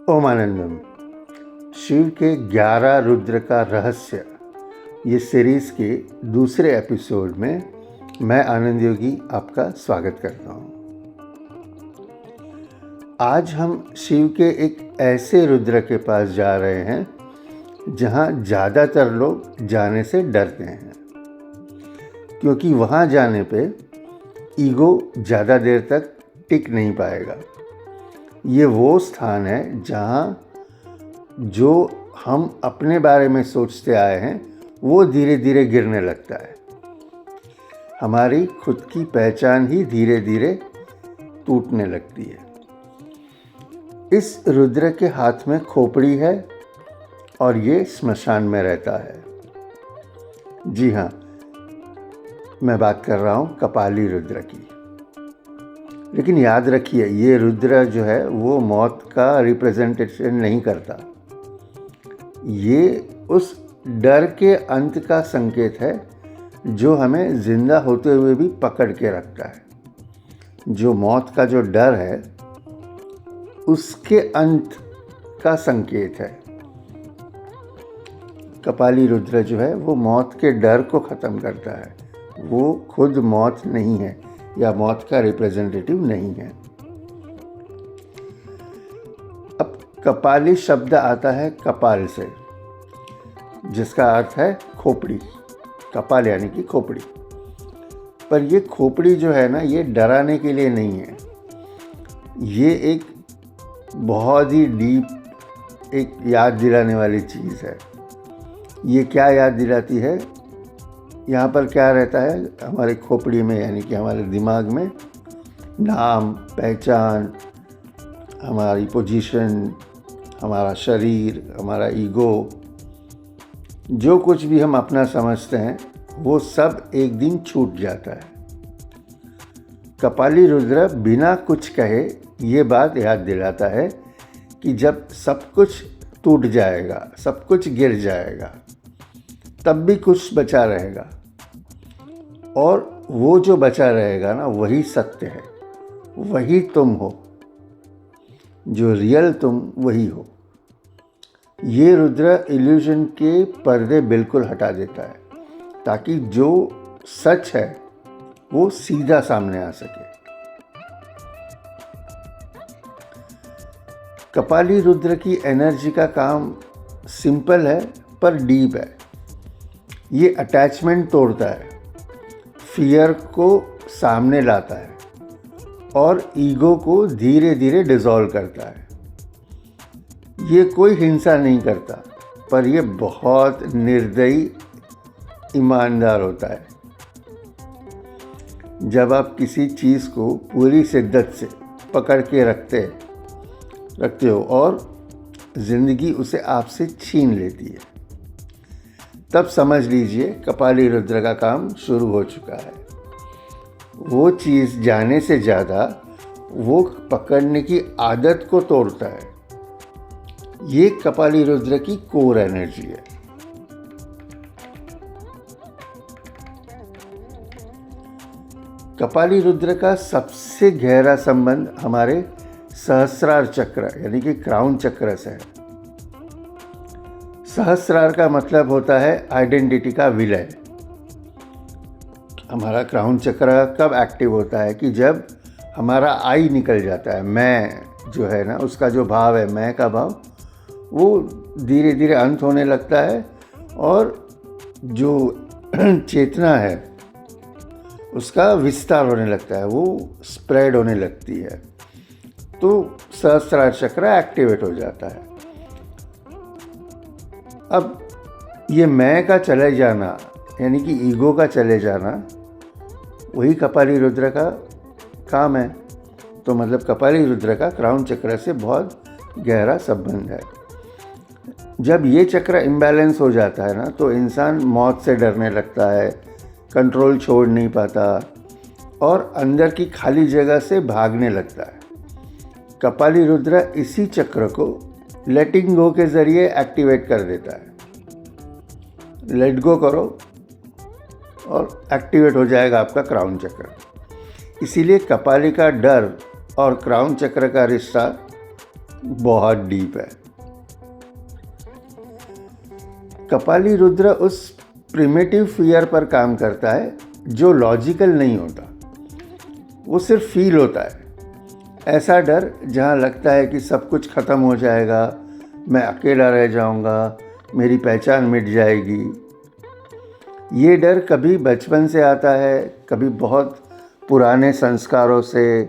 ओम आनंदम। शिव के 11 रुद्र का रहस्य, ये सीरीज़ के दूसरे एपिसोड में मैं आनंद योगी आपका स्वागत करता हूँ। आज हम शिव के एक ऐसे रुद्र के पास जा रहे हैं जहाँ ज़्यादातर लोग जाने से डरते हैं, क्योंकि वहाँ जाने पे ईगो ज़्यादा देर तक टिक नहीं पाएगा। ये वो स्थान है जहाँ जो हम अपने बारे में सोचते आए हैं वो धीरे धीरे गिरने लगता है। हमारी खुद की पहचान ही धीरे धीरे टूटने लगती है। इस रुद्र के हाथ में खोपड़ी है और ये स्मशान में रहता है। जी हाँ, मैं बात कर रहा हूँ कपाली रुद्र की। लेकिन याद रखिए, ये रुद्र जो है वो मौत का रिप्रेजेंटेशन नहीं करता। ये उस डर के अंत का संकेत है जो हमें जिंदा होते हुए भी पकड़ के रखता है। जो मौत का जो डर है उसके अंत का संकेत है। कपाली रुद्र जो है वो मौत के डर को ख़त्म करता है। वो खुद मौत नहीं है या मौत का रिप्रेजेंटेटिव नहीं है। अब कपाली शब्द आता है कपाल से, जिसका अर्थ है खोपड़ी। कपाल यानी कि खोपड़ी। पर ये खोपड़ी जो है ना, ये डराने के लिए नहीं है। ये एक बहुत ही डीप एक याद दिलाने वाली चीज़ है। ये क्या याद दिलाती है? यहाँ पर क्या रहता है हमारे खोपड़ी में, यानी कि हमारे दिमाग में नाम, पहचान, हमारी पोजीशन, हमारा शरीर, हमारा ईगो, जो कुछ भी हम अपना समझते हैं वो सब एक दिन छूट जाता है। कपाली रुद्र बिना कुछ कहे ये बात याद दिलाता है कि जब सब कुछ टूट जाएगा, सब कुछ गिर जाएगा, तब भी कुछ बचा रहेगा। और वो जो बचा रहेगा ना, वही सत्य है, वही तुम हो, जो रियल तुम वही हो। ये रुद्र इल्यूजन के पर्दे बिल्कुल हटा देता है, ताकि जो सच है वो सीधा सामने आ सके। कपाली रुद्र की एनर्जी का काम सिंपल है पर डीप है। ये अटैचमेंट तोड़ता है, फियर को सामने लाता है और ईगो को धीरे धीरे डिसॉल्व करता है। ये कोई हिंसा नहीं करता, पर ये बहुत निर्दयी ईमानदार होता है। जब आप किसी चीज़ को पूरी शिद्दत से पकड़ के रखते हो और ज़िंदगी उसे आपसे छीन लेती है, तब समझ लीजिए कपाली रुद्र का काम शुरू हो चुका है। वो चीज़ जाने से ज़्यादा वो पकड़ने की आदत को तोड़ता है। ये कपाली रुद्र की कोर एनर्जी है। कपाली रुद्र का सबसे गहरा संबंध हमारे सहस्रार चक्र यानी कि क्राउन चक्र से है। सहस्रार का मतलब होता है आइडेंटिटी का विलय। हमारा क्राउन चक्र कब एक्टिव होता है कि जब हमारा आई निकल जाता है। मैं जो है ना, उसका जो भाव है, मैं का भाव, वो धीरे धीरे अंत होने लगता है और जो चेतना है उसका विस्तार होने लगता है, वो स्प्रेड होने लगती है। तो सहस्रार चक्र एक्टिवेट हो जाता है। अब ये मैं का चले जाना यानी कि ईगो का चले जाना, वही कपाली रुद्र का काम है। तो मतलब कपाली रुद्र का क्राउन चक्र से बहुत गहरा संबंध है। जब ये चक्र इम्बैलेंस हो जाता है ना, तो इंसान मौत से डरने लगता है, कंट्रोल छोड़ नहीं पाता और अंदर की खाली जगह से भागने लगता है। कपाली रुद्र इसी चक्र को लेटिंग गो के ज़रिए एक्टिवेट कर देता है। लेट गो करो और एक्टिवेट हो जाएगा आपका क्राउन चक्र। इसीलिए कपाली का डर और क्राउन चक्र का रिश्ता बहुत डीप है। कपाली रुद्र उस प्रिमिटिव फियर पर काम करता है जो लॉजिकल नहीं होता, वो सिर्फ फील होता है। ऐसा डर जहाँ लगता है कि सब कुछ ख़त्म हो जाएगा, मैं अकेला रह जाऊँगा, मेरी पहचान मिट जाएगी। ये डर कभी बचपन से आता है, कभी बहुत पुराने संस्कारों से,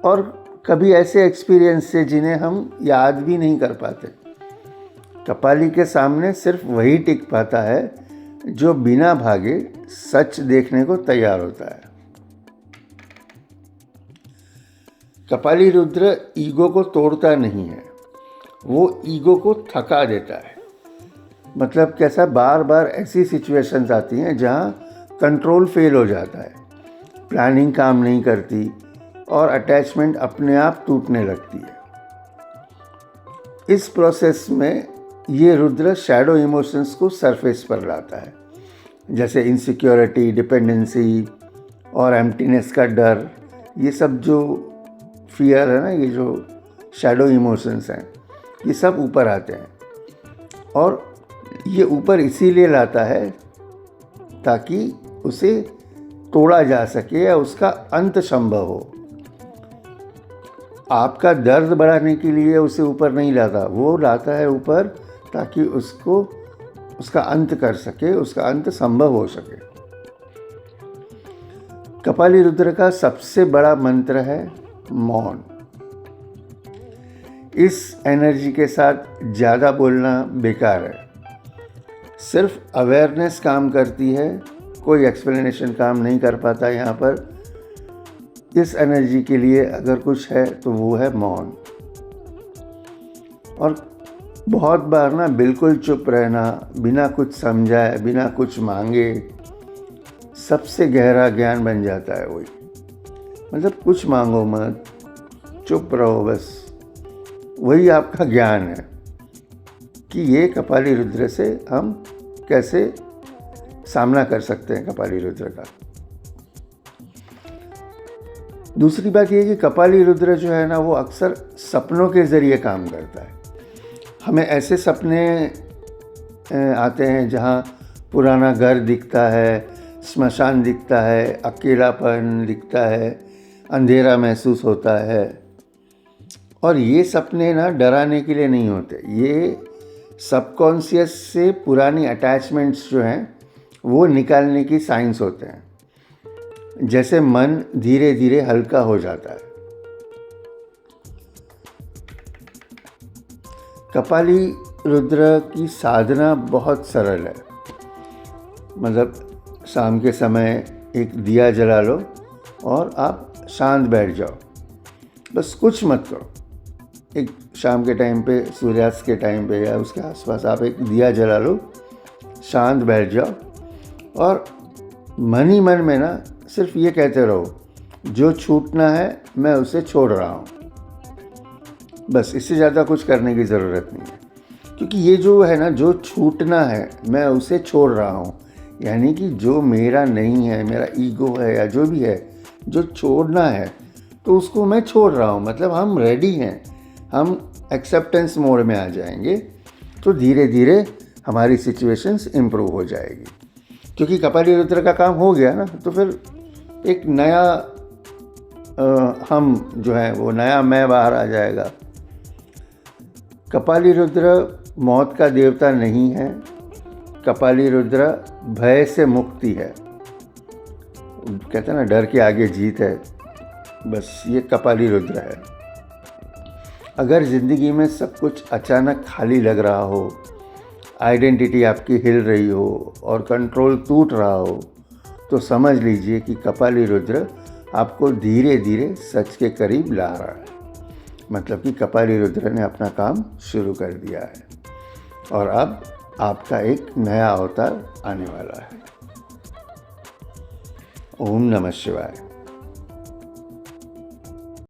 और कभी ऐसे एक्सपीरियंस से जिन्हें हम याद भी नहीं कर पाते। कपाली के सामने सिर्फ वही टिक पाता है जो बिना भागे सच देखने को तैयार होता है। कपाली रुद्र ईगो को तोड़ता नहीं है, वो ईगो को थका देता है। मतलब कैसा, बार बार ऐसी सिचुएशंस आती हैं जहाँ कंट्रोल फेल हो जाता है, प्लानिंग काम नहीं करती और अटैचमेंट अपने आप टूटने लगती है। इस प्रोसेस में ये रुद्र शैडो इमोशंस को सरफेस पर लाता है, जैसे इनसिक्योरिटी, डिपेंडेंसी और एम्प्टीनेस का डर। ये सब जो फियर है ना, ये जो शैडो इमोशंस हैं, ये सब ऊपर आते हैं। और ये ऊपर इसीलिए लाता है ताकि उसे तोड़ा जा सके या उसका अंत संभव हो। आपका दर्द बढ़ाने के लिए उसे ऊपर नहीं लाता, वो लाता है ऊपर ताकि उसका अंत कर सके, उसका अंत संभव हो सके। कपाली रुद्र का सबसे बड़ा मंत्र है मौन। इस एनर्जी के साथ ज़्यादा बोलना बेकार है। सिर्फ अवेयरनेस काम करती है, कोई एक्सप्लेनेशन काम नहीं कर पाता यहाँ पर। इस एनर्जी के लिए अगर कुछ है तो वो है मौन। और बहुत बार ना बिल्कुल चुप रहना, बिना कुछ समझाए, बिना कुछ मांगे, सबसे गहरा ज्ञान बन जाता है वही। मतलब कुछ मांगो मत, चुप रहो बस, वही आपका ज्ञान है कि ये कपाली रुद्र से हम कैसे सामना कर सकते हैं कपाली रुद्र का। दूसरी बात ये कि कपाली रुद्र जो है ना, वो अक्सर सपनों के ज़रिए काम करता है। हमें ऐसे सपने आते हैं जहाँ पुराना घर दिखता है, स्मशान दिखता है, अकेलापन दिखता है, अंधेरा महसूस होता है। और ये सपने ना डराने के लिए नहीं होते, ये सबकॉन्शियस से पुरानी अटैचमेंट्स जो हैं वो निकालने की साइंस होते हैं। जैसे मन धीरे धीरे हल्का हो जाता है। कपाली रुद्र की साधना बहुत सरल है। मतलब शाम के समय एक दिया जला लो और आप शांत बैठ जाओ, बस कुछ मत करो। एक शाम के टाइम पे, सूर्यास्त के टाइम पे या उसके आसपास आप एक दिया जला लो, शांत बैठ जाओ और मन ही मन में ना सिर्फ ये कहते रहो, जो छूटना है मैं उसे छोड़ रहा हूँ। बस इससे ज़्यादा कुछ करने की ज़रूरत नहीं है, क्योंकि ये जो है ना, जो छूटना है मैं उसे छोड़ रहा हूँ, यानी कि जो मेरा नहीं है, मेरा ईगो है या जो भी है, जो छोड़ना है तो उसको मैं छोड़ रहा हूँ। मतलब हम रेडी हैं, हम एक्सेप्टेंस मोड में आ जाएंगे तो धीरे धीरे हमारी सिचुएशंस इम्प्रूव हो जाएगी। क्योंकि कपाली रुद्र का काम हो गया ना, तो फिर एक नया हम जो है वो नया मैं बाहर आ जाएगा। कपाली रुद्र मौत का देवता नहीं है, कपाली रुद्र भय से मुक्ति है। कहते हैं ना, डर के आगे जीत है, बस ये कपाली रुद्र है। अगर ज़िंदगी में सब कुछ अचानक खाली लग रहा हो, आइडेंटिटी आपकी हिल रही हो और कंट्रोल टूट रहा हो, तो समझ लीजिए कि कपाली रुद्र आपको धीरे धीरे सच के करीब ला रहा है। मतलब कि कपाली रुद्र ने अपना काम शुरू कर दिया है और अब आपका एक नया अवतार आने वाला है। ओम नमः शिवाय।